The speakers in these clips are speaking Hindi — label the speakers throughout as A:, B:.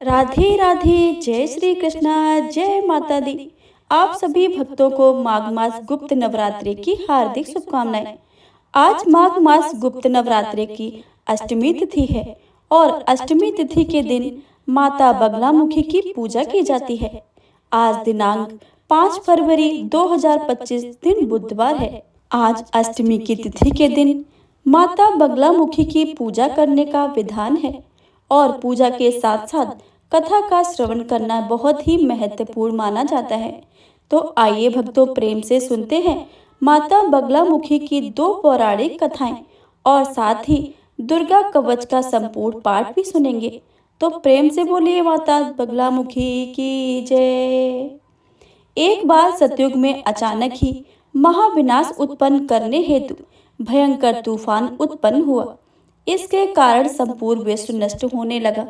A: राधे राधे। जय श्री कृष्णा। जय माता दी। आप सभी भक्तों को माघ मास गुप्त नवरात्रि की हार्दिक शुभकामनाएं। आज माघ मास गुप्त नवरात्रि की अष्टमी तिथि है और अष्टमी तिथि के दिन माता बगलामुखी की पूजा की जाती है। आज दिनांक 5 फरवरी 2025 दिन बुधवार है। आज अष्टमी की तिथि के दिन माता बगलामुखी की पूजा करने का विधान है और पूजा के साथ साथ कथा का श्रवण करना बहुत ही महत्वपूर्ण माना जाता है। तो आइए भक्तों, प्रेम से सुनते हैं माता बगलामुखी की दो पौराणिक कथाएं और साथ ही दुर्गा कवच का संपूर्ण पाठ भी सुनेंगे। तो प्रेम से बोलिए माता बगलामुखी की जय। एक बार सतयुग में अचानक ही महाविनाश उत्पन्न करने हेतु भयंकर तूफान उत्पन्न हुआ। इसके कारण संपूर्ण विश्व नष्ट होने लगा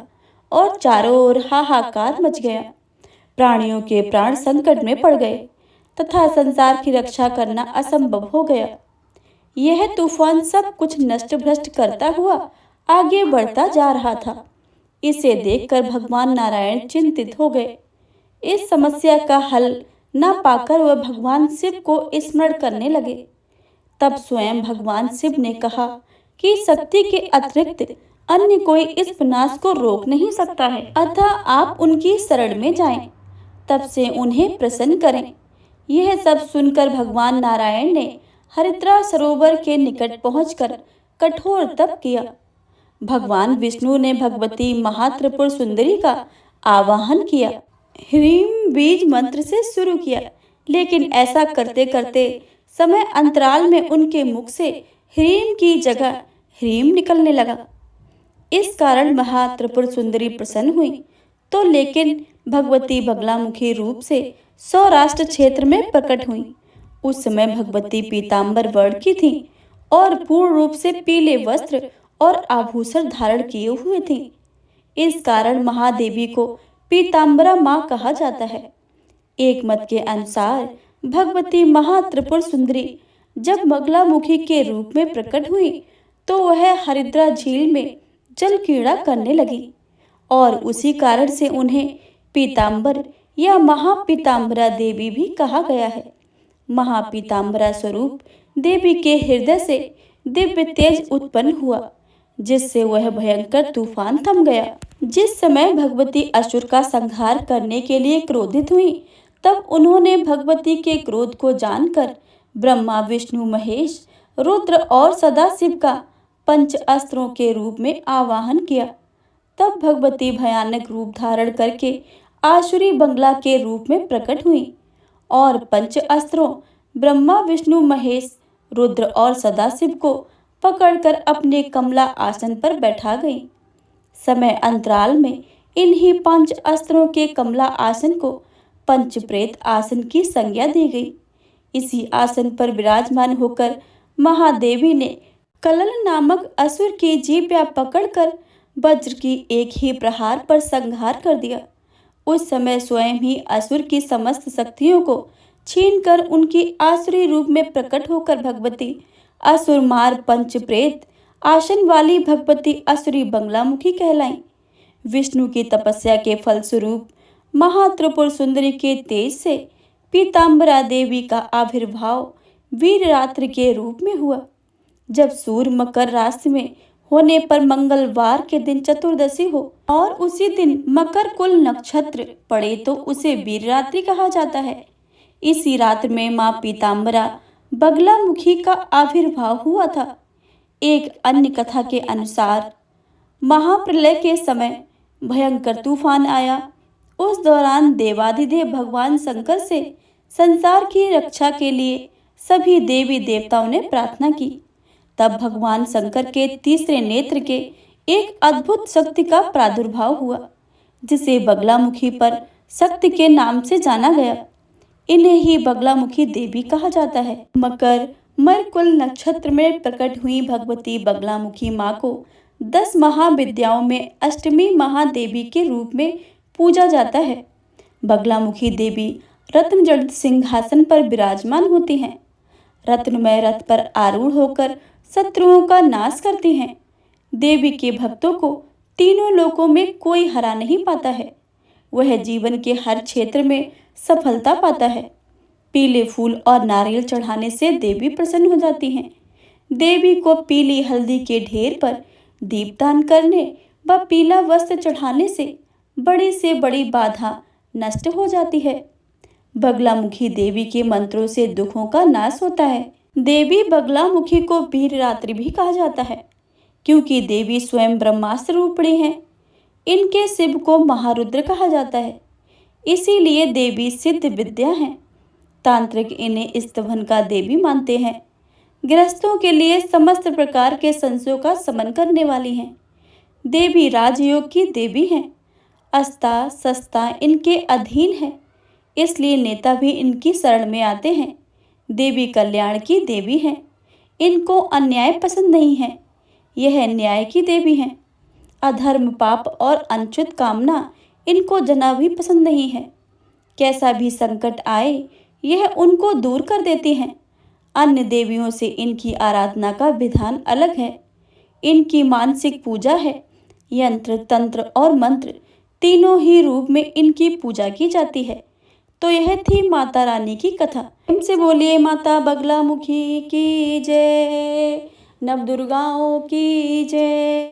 A: और चारों ओर हाहाकार मच गया। प्राणियों के प्राण संकट में पड़ गए तथा संसार की रक्षा करना असंभव हो गया। यह तूफान सब कुछ नष्ट भ्रष्ट करता हुआ आगे बढ़ता जा रहा था। इसे देखकर भगवान नारायण चिंतित हो गए। इस समस्या का हल न पाकर वह भगवान शिव को स्मरण करने लगे। तब स्वयं भगवान शिव ने कहा कि शक्ति के अतिरिक्त अन्य कोई इस विनाश को रोक नहीं सकता है, अतः आप उनकी शरण में जाएं, तब से उन्हें प्रसन्न करें। यह सब सुनकर भगवान नारायण ने हरिद्रा सरोवर के निकट पहुंचकर कठोर तप किया। भगवान विष्णु ने भगवती महात्रिपुर सुंदरी का आवाहन किया। ह्रीम बीज मंत्र से शुरू किया, लेकिन ऐसा करते करते समय अंतराल में उनके मुख से ह्रीम की जगह ह्रीम निकलने लगा। इस कारण महात्रिपुर सुंदरी प्रसन्न हुई तो लेकिन भगवती बगलामुखी रूप से सौराष्ट्र क्षेत्र में प्रकट हुई। उस समय भगवती पीतांबर वर्ण की थी और पूर्ण रूप से पीले वस्त्र और आभूषण धारण किए हुए थी। इस कारण महादेवी को पीतांबरा माँ कहा जाता है। एक मत के अनुसार भगवती महात्रिपुर सुंदरी जब बगलामुखी के रूप में प्रकट हुई तो वह हरिद्रा झील में जल क्रीड़ा करने लगी और उसी कारण से उन्हें पीतांबर या महापीतांबरा देवी भी कहा गया है। महापीतांबरा स्वरूप देवी के हृदय से दिव्य तेज उत्पन्न हुआ, जिससे वह भयंकर तूफान थम गया। जिस समय भगवती असुर का संहार करने के लिए क्रोधित हुई, तब उन्होंने भगवती के क्रोध को जानकर ब्रह्मा विष्णु महेश रुद्र और सदाशिव का पंच अस्त्रों के रूप में आवाहन किया। तब भगवती भयानक रूप धारण करके आसुरी बंगला के रूप में प्रकट हुई और पंच अस्त्रों ब्रह्मा विष्णु महेश रुद्र और सदाशिव को पकड़कर अपने कमला आसन पर बैठा गई। समय अंतराल में इन्हीं पंच अस्त्रों के कमला आसन को पंच प्रेत आसन की संज्ञा दी गई। इसी आसन पर विराजमान होकर महादेवी ने कलल नामक असुर की जीभा पकड़कर वज्र की एक ही प्रहार पर संहार कर दिया। उस समय स्वयं ही असुर की समस्त शक्तियों को छीनकर उनकी आसुरी रूप में प्रकट होकर भगवती असुर मार पंच प्रेत आसन वाली भगवती असुरी बगलामुखी कहलाई। विष्णु की तपस्या के फलस्वरूप महात्रिपुर सुंदरी के तेज से पीतांबरा देवी का आविर्भाव वीररात्रि के रूप में हुआ। जब सूर्य मकर राशि में होने पर मंगलवार के दिन चतुर्दशी हो और उसी दिन मकर कुल नक्षत्र पड़े तो उसे वीररात्रि कहा जाता है। इसी रात्र में मां पीतांबरा बगलामुखी का आविर्भाव हुआ था। एक अन्य कथा के अनुसार महाप्रलय के समय भयंकर तूफान आया। उस दौरान देवाधिदेव भगवान शंकर से संसार की रक्षा के लिए सभी देवी देवताओं ने प्रार्थना की। तब भगवान शंकर के तीसरे नेत्र के एक अद्भुत शक्ति का प्रादुर्भाव हुआ, जिसे बगलामुखी पर शक्ति के नाम से जाना गया। इन्हें ही बगलामुखी देवी कहा जाता है। मकर मरकुल नक्षत्र में प्रकट हुई भगवती बगलामुखी माँ को 10 महाविद्याओं में अष्टमी महादेवी के रूप में पूजा जाता है। बगलामुखी देवी रत्न जड़ित सिंहासन पर विराजमान होती हैं। रत्नमय रथ पर आरूढ़ होकर शत्रुओं का नाश करती हैं। देवी के भक्तों को तीनों लोकों में कोई हरा नहीं पाता है। वह जीवन के हर क्षेत्र में सफलता पाता है। पीले फूल और नारियल चढ़ाने से देवी प्रसन्न हो जाती हैं। देवी को पीली हल्दी के ढेर पर दीपदान करने व पीला वस्त्र चढ़ाने से बड़ी बाधा नष्ट हो जाती है। बगलामुखी देवी के मंत्रों से दुखों का नाश होता है। देवी बगलामुखी को वीररात्रि भी कहा जाता है, क्योंकि देवी स्वयं ब्रह्मास्त्र रूपिणी हैं। इनके शिव को महारुद्र कहा जाता है, इसीलिए देवी सिद्ध विद्या हैं। तांत्रिक इन्हें स्तवन का देवी मानते हैं। गृहस्थों के लिए समस्त प्रकार के संशयों का शमन करने वाली हैं। देवी राजयोग की देवी हैं। अस्ता शस्ता इनके अधीन है, इसलिए नेता भी इनकी शरण में आते हैं। देवी कल्याण की देवी हैं। इनको अन्याय पसंद नहीं है। यह न्याय की देवी हैं। अधर्म पाप और अनुचित कामना इनको जना भी पसंद नहीं है। कैसा भी संकट आए यह उनको दूर कर देती हैं। अन्य देवियों से इनकी आराधना का विधान अलग है। इनकी मानसिक पूजा है। यंत्र तंत्र और मंत्र तीनों ही रूप में इनकी पूजा की जाती है। तो यह थी माता रानी की कथा। इनसे बोलिए माता बगलामुखी की जय, नवदुर्गाओं की जय।